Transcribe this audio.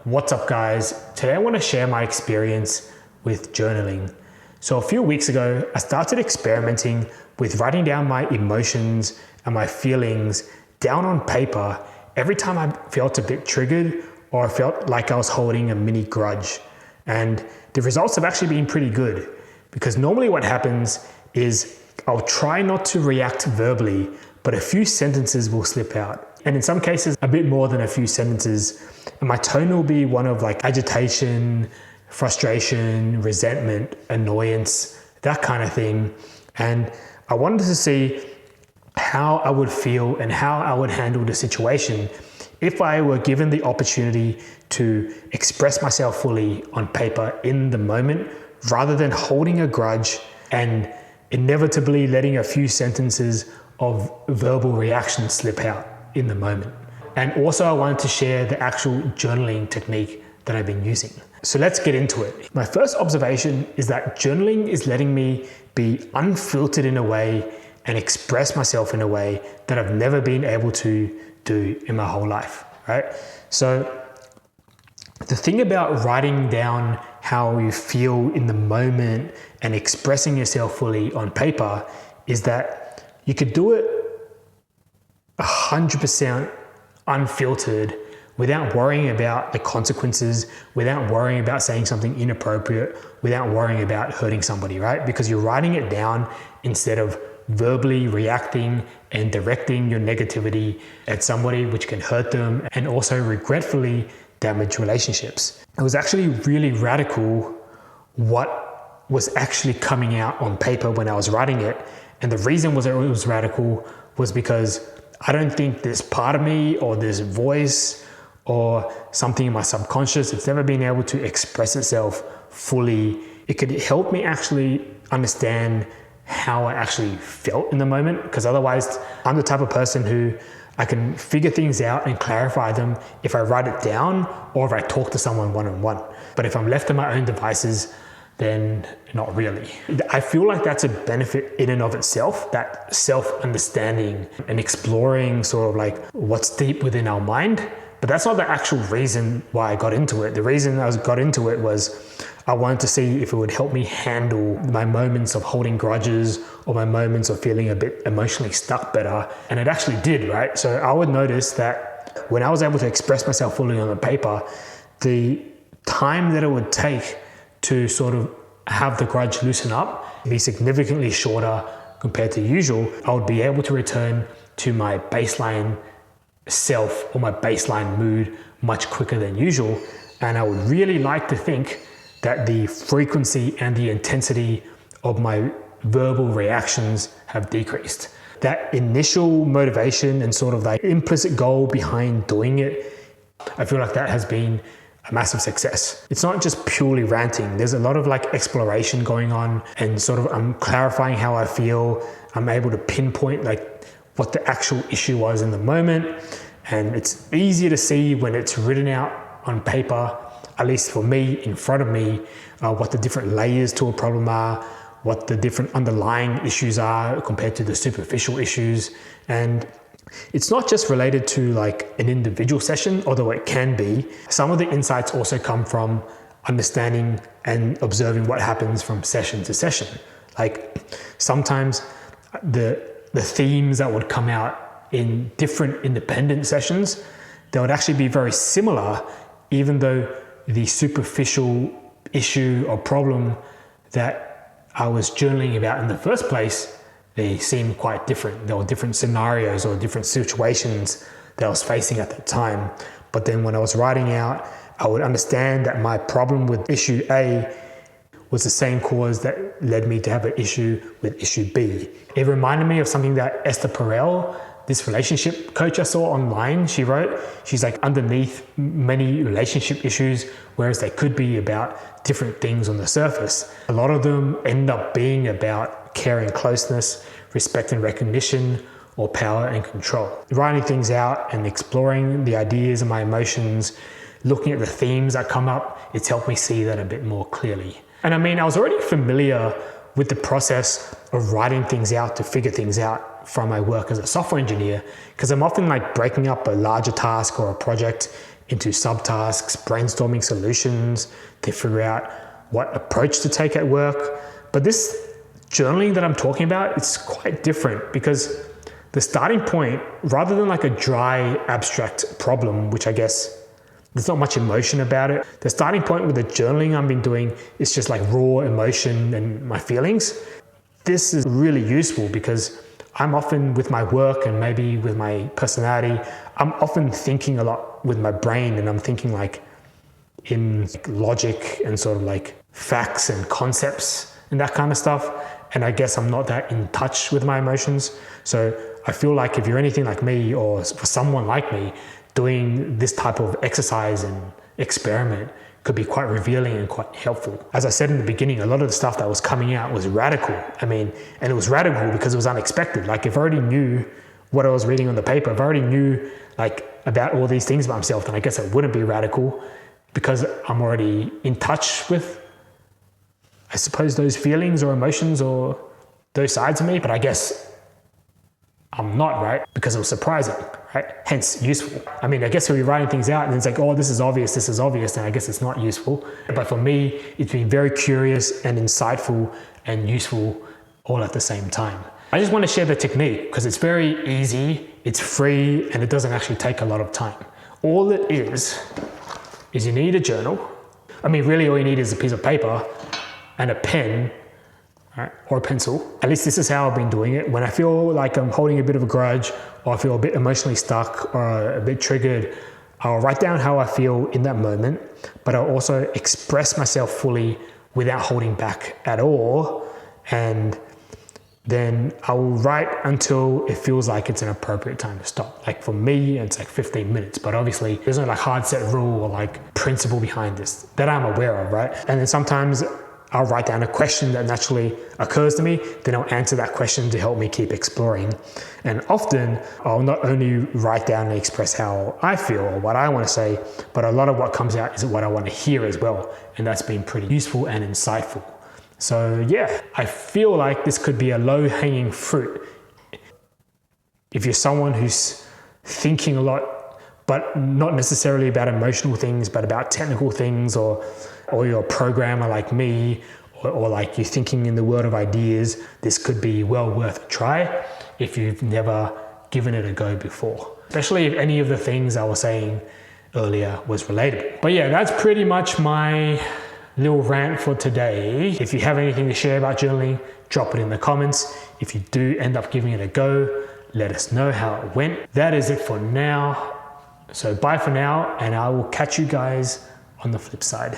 What's up guys? Today I want to share my experience with journaling. So a few weeks ago, I started experimenting with writing down my emotions and my feelings down on paper every time I felt a bit triggered or I felt like I was holding a mini grudge. And the results have actually been pretty good because normally what happens is I'll try not to react verbally, but a few sentences will slip out. And in some cases, a bit more than a few sentences. And my tone will be one of like agitation, frustration, resentment, annoyance, that kind of thing. And I wanted to see how I would feel and how I would handle the situation if I were given the opportunity to express myself fully on paper in the moment, rather than holding a grudge and inevitably letting a few sentences of verbal reaction slip out in the moment. And also I wanted to share the actual journaling technique that I've been using. So let's get into it. My first observation is that journaling is letting me be unfiltered in a way and express myself in a way that I've never been able to do in my whole life, right? So the thing about writing down how you feel in the moment and expressing yourself fully on paper is that you could do it 100% unfiltered without worrying about the consequences, without worrying about saying something inappropriate, without worrying about hurting somebody, right? Because you're writing it down instead of verbally reacting and directing your negativity at somebody, which can hurt them and also regretfully damage relationships. It was actually really radical what was actually coming out on paper when I was writing it. And the reason it was radical was because I don't think this part of me or this voice or something in my subconscious, it's never been able to express itself fully. It could help me actually understand how I actually felt in the moment, because otherwise I'm the type of person who I can figure things out and clarify them if I write it down or if I talk to someone one-on-one. But if I'm left to my own devices, then not really. I feel like that's a benefit in and of itself, that self-understanding and exploring sort of like what's deep within our mind. But that's not the actual reason why I got into it. The reason I got into it was I wanted to see if it would help me handle my moments of holding grudges or my moments of feeling a bit emotionally stuck better. And it actually did, right? So I would notice that when I was able to express myself fully on the paper, the time that it would take to sort of have the grudge loosen up be significantly shorter compared to usual. I would be able to return to my baseline self or my baseline mood much quicker than usual. And I would really like to think that the frequency and the intensity of my verbal reactions have decreased. That initial motivation and sort of like implicit goal behind doing it, I feel like that has been a massive success. It's not just purely ranting. There's a lot of like exploration going on and sort of I'm clarifying how I feel. I'm able to pinpoint like what the actual issue was in the moment. And it's easier to see when it's written out on paper, at least for me, in front of me, what the different layers to a problem are, what the different underlying issues are compared to the superficial issues. And it's not just related to like an individual session, although it can be. Some of the insights also come from understanding and observing what happens from session to session. Like sometimes the themes that would come out in different independent sessions, they would actually be very similar, even though the superficial issue or problem that I was journaling about in the first place, they seemed quite different. There were different scenarios or different situations that I was facing at that time. But then when I was writing out, I would understand that my problem with issue A was the same cause that led me to have an issue with issue B. It reminded me of something that Esther Perel, this relationship coach I saw online, she wrote. She's like, underneath many relationship issues, whereas they could be about different things on the surface, a lot of them end up being about care and closeness, respect and recognition, or power and control. Writing things out and exploring the ideas and my emotions, looking at the themes that come up, it's helped me see that a bit more clearly. And I mean, I was already familiar with the process of writing things out to figure things out from my work as a software engineer, because I'm often like breaking up a larger task or a project into subtasks, brainstorming solutions to figure out what approach to take at work. But this journaling that I'm talking about, it's quite different because the starting point, rather than like a dry, abstract problem, which I guess there's not much emotion about it, the starting point with the journaling I've been doing is just like raw emotion and my feelings. This is really useful because I'm often with my work and maybe with my personality, I'm often thinking a lot with my brain, and I'm thinking like in logic and sort of like facts and concepts and that kind of stuff. And I guess I'm not that in touch with my emotions. So I feel like if you're anything like me, or for someone like me, doing this type of exercise and experiment could be quite revealing and quite helpful. As I said in the beginning, a lot of the stuff that was coming out was radical. I mean, and it was radical because it was unexpected. Like if I already knew what I was reading on the paper, if I already knew like about all these things about myself, then I guess it wouldn't be radical because I'm already in touch with, I suppose, those feelings or emotions or those sides of me. But I guess I'm not, right? Because it was surprising, right? Hence useful. I mean, I guess when you're writing things out and it's like, oh, this is obvious, then I guess it's not useful. But for me, it's been very curious and insightful and useful all at the same time. I just want to share the technique because it's very easy, it's free, and it doesn't actually take a lot of time. All it is you need a journal. I mean, really all you need is a piece of paper and a pen, right, or a pencil. At least this is how I've been doing it. When I feel like I'm holding a bit of a grudge, or I feel a bit emotionally stuck or a bit triggered, I'll write down how I feel in that moment, but I'll also express myself fully without holding back at all. And then I will write until it feels like it's an appropriate time to stop. Like for me, it's like 15 minutes, but obviously there's no like hard set rule or like principle behind this that I'm aware of, right? And then sometimes I'll write down a question that naturally occurs to me, then I'll answer that question to help me keep exploring. And often I'll not only write down and express how I feel or what I want to say, but a lot of what comes out is what I want to hear as well. And that's been pretty useful and insightful. So yeah, I feel like this could be a low-hanging fruit. If you're someone who's thinking a lot, but not necessarily about emotional things, but about technical things, or you're a programmer like me, or like you're thinking in the world of ideas, this could be well worth a try if you've never given it a go before. Especially if any of the things I was saying earlier was relatable. But yeah, that's pretty much my little rant for today. If you have anything to share about journaling, drop it in the comments. If you do end up giving it a go, let us know how it went. That is it for now. So bye for now, and I will catch you guys on the flip side.